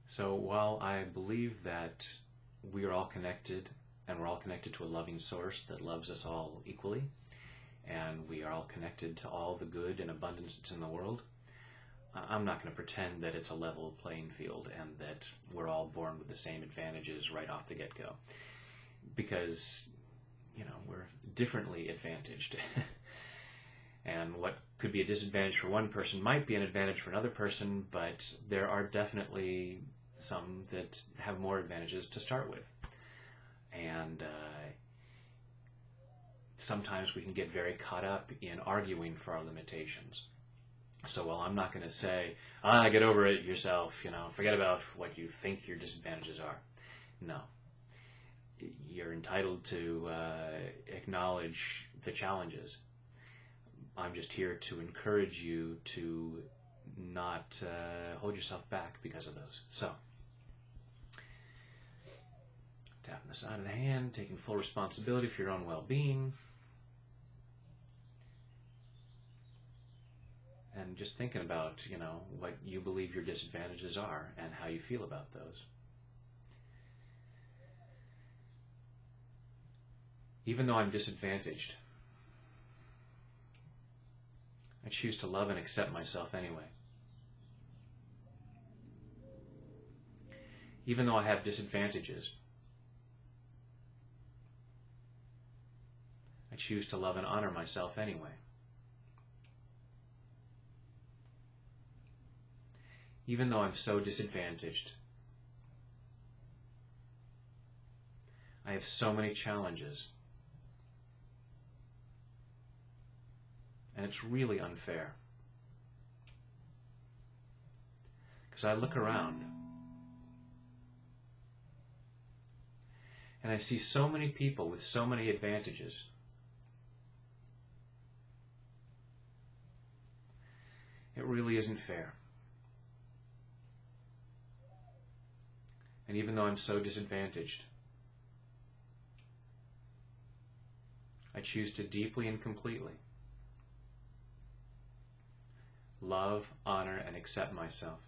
So while I believe that we are all connected, and we're all connected to a loving source that loves us all equally, and we are all connected to all the good and abundance that's in the world, I'm not going to pretend that it's a level playing field and that we're all born with the same advantages right off the get-go. Because, we're differently advantaged. And what could be a disadvantage for one person might be an advantage for another person, but there are definitely some that have more advantages to start with. And sometimes we can get very caught up in arguing for our limitations. So while I'm not going to say, get over it yourself, forget about what you think your disadvantages are. No. You're entitled to acknowledge the challenges. I'm just here to encourage you to not hold yourself back because of those. So, tapping the side of the hand, taking full responsibility for your own well-being. And just thinking about, what you believe your disadvantages are and how you feel about those. Even though I'm disadvantaged, I choose to love and accept myself anyway. Even though I have disadvantages, I choose to love and honor myself anyway. Even though I'm so disadvantaged, I have so many challenges, and it's really unfair. Because I look around, and I see so many people with so many advantages. It really isn't fair. And even though I'm so disadvantaged, I choose to deeply and completely love, honor, and accept myself.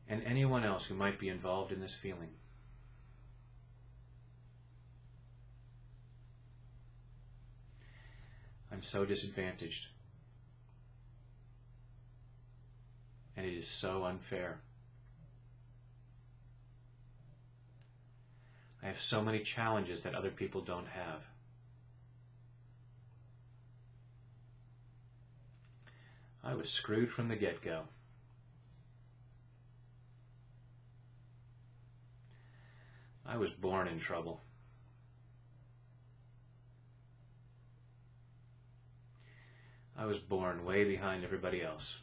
And anyone else who might be involved in this feeling. I'm so disadvantaged. And it is so unfair. I have so many challenges that other people don't have. I was screwed from the get-go. I was born in trouble. I was born way behind everybody else.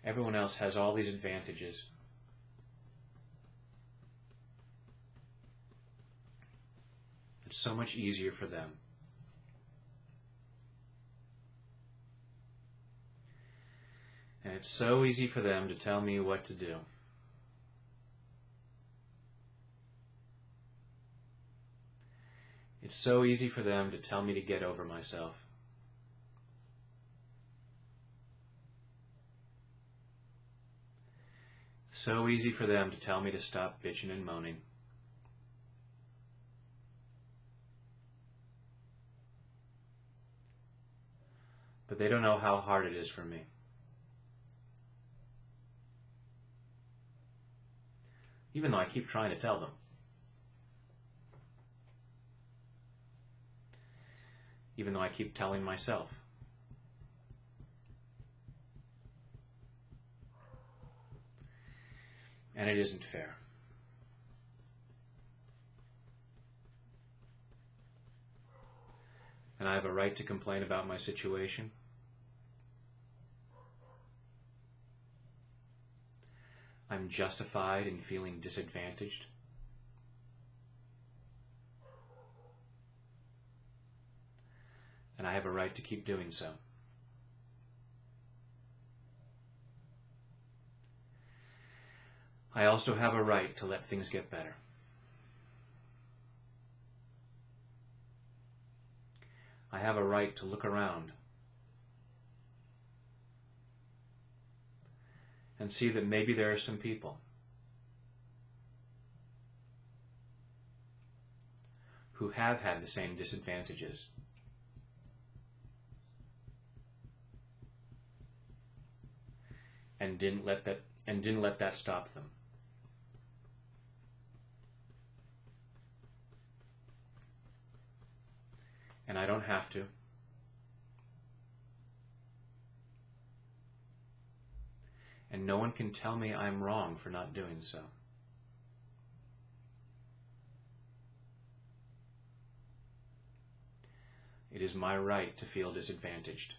Everyone else has all these advantages. It's so much easier for them. And it's so easy for them to tell me what to do. It's so easy for them to tell me to get over myself. So easy for them to tell me to stop bitching and moaning. But they don't know how hard it is for me. Even though I keep trying to tell them. Even though I keep telling myself. And it isn't fair. And I have a right to complain about my situation. I'm justified in feeling disadvantaged. And I have a right to keep doing so. I also have a right to let things get better. I have a right to look around and see that maybe there are some people who have had the same disadvantages and didn't let that stop them. And I don't have to. And no one can tell me I'm wrong for not doing so. It is my right to feel disadvantaged.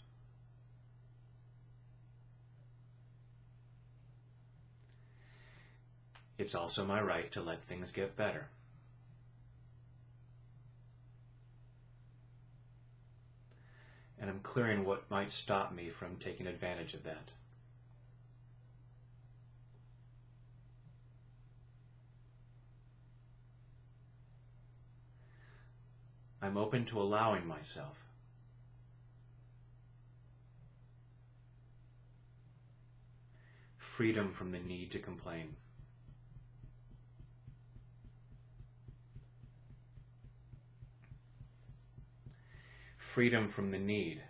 It's also my right to let things get better. And I'm clearing what might stop me from taking advantage of that. I'm open to allowing myself freedom from the need to complain. Freedom from the need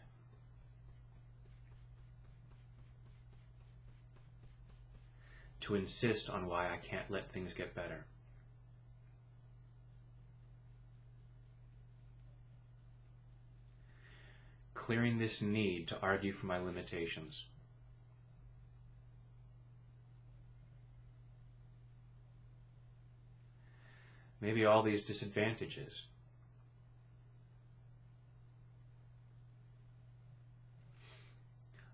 to insist on why I can't let things get better. Clearing this need to argue for my limitations. Maybe all these disadvantages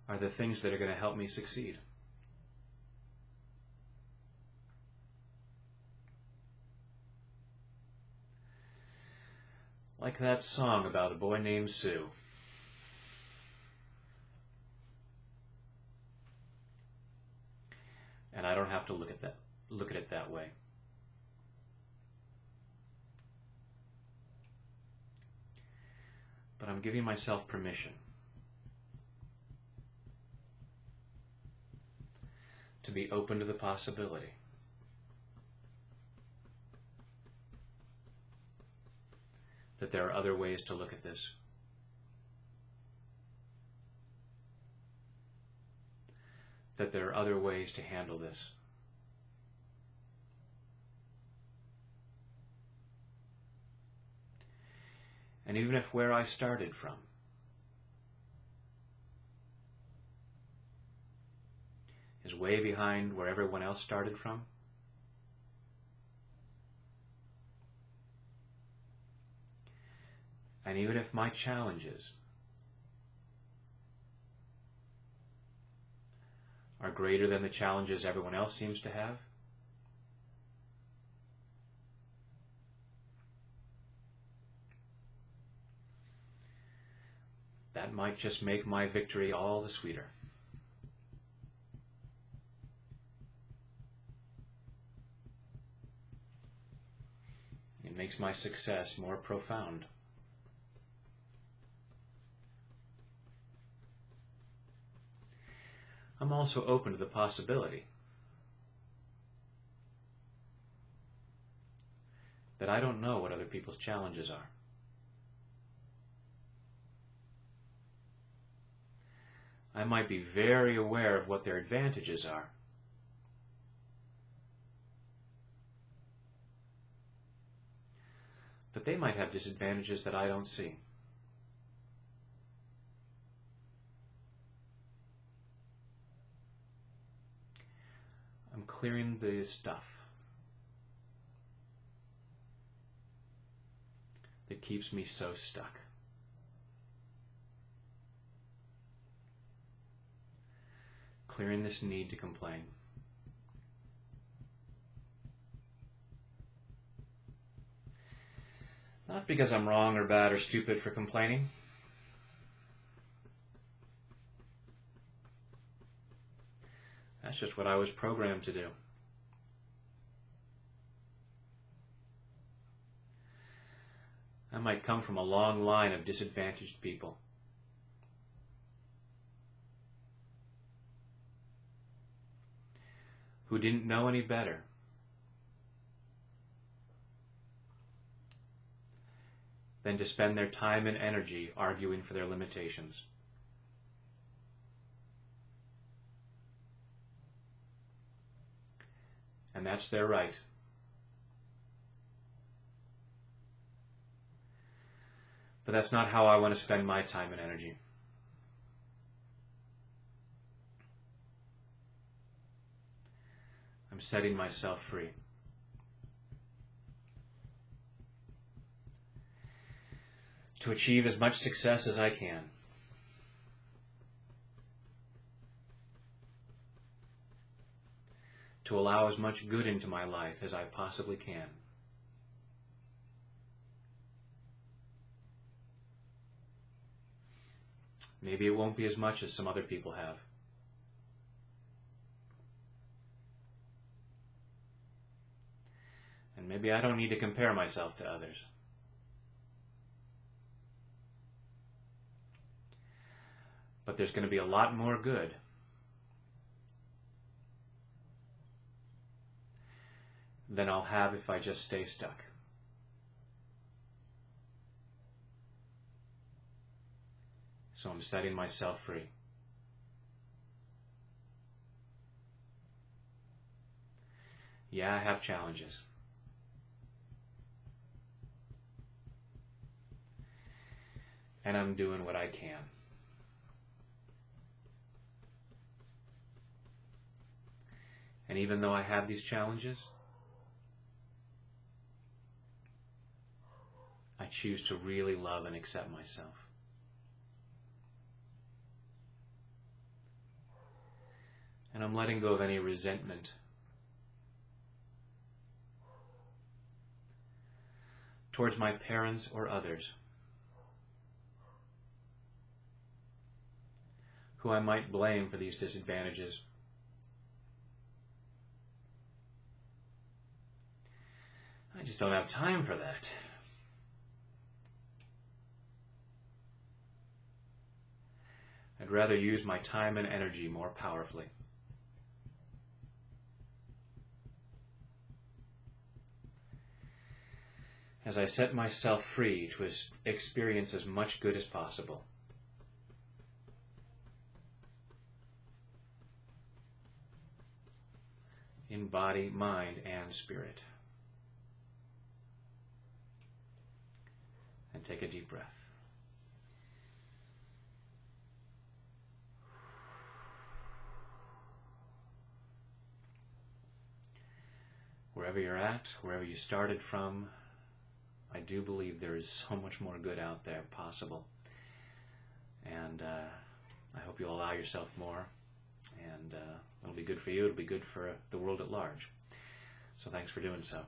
are the things that are going to help me succeed. Like that song about a boy named Sue. And I don't have to look at it that way. But I'm giving myself permission to be open to the possibility that there are other ways to look at this. That there are other ways to handle this. And even if where I started from is way behind where everyone else started from, and even if my challenges are greater than the challenges everyone else seems to have, that might just make my victory all the sweeter. It makes my success more profound. I'm also open to the possibility that I don't know what other people's challenges are. I might be very aware of what their advantages are, but they might have disadvantages that I don't see. I'm clearing the stuff that keeps me so stuck. Clearing this need to complain. Not because I'm wrong or bad or stupid for complaining. That's just what I was programmed to do. I might come from a long line of disadvantaged people. Who didn't know any better than to spend their time and energy arguing for their limitations. And that's their right. But that's not how I want to spend my time and energy. I'm setting myself free. To achieve as much success as I can. To allow as much good into my life as I possibly can. Maybe it won't be as much as some other people have. And maybe I don't need to compare myself to others. But there's going to be a lot more good than I'll have if I just stay stuck. So I'm setting myself free. Yeah, I have challenges. And I'm doing what I can. And even though I have these challenges, I choose to really love and accept myself. And I'm letting go of any resentment towards my parents or others who I might blame for these disadvantages. I just don't have time for that. I'd rather use my time and energy more powerfully. As I set myself free to experience as much good as possible. In body, mind, and spirit. And take a deep breath. Wherever you're at, wherever you started from, I do believe there is so much more good out there possible. And I hope you'll allow yourself more. And it'll be good for you. It'll be good for the world at large. So thanks for doing so.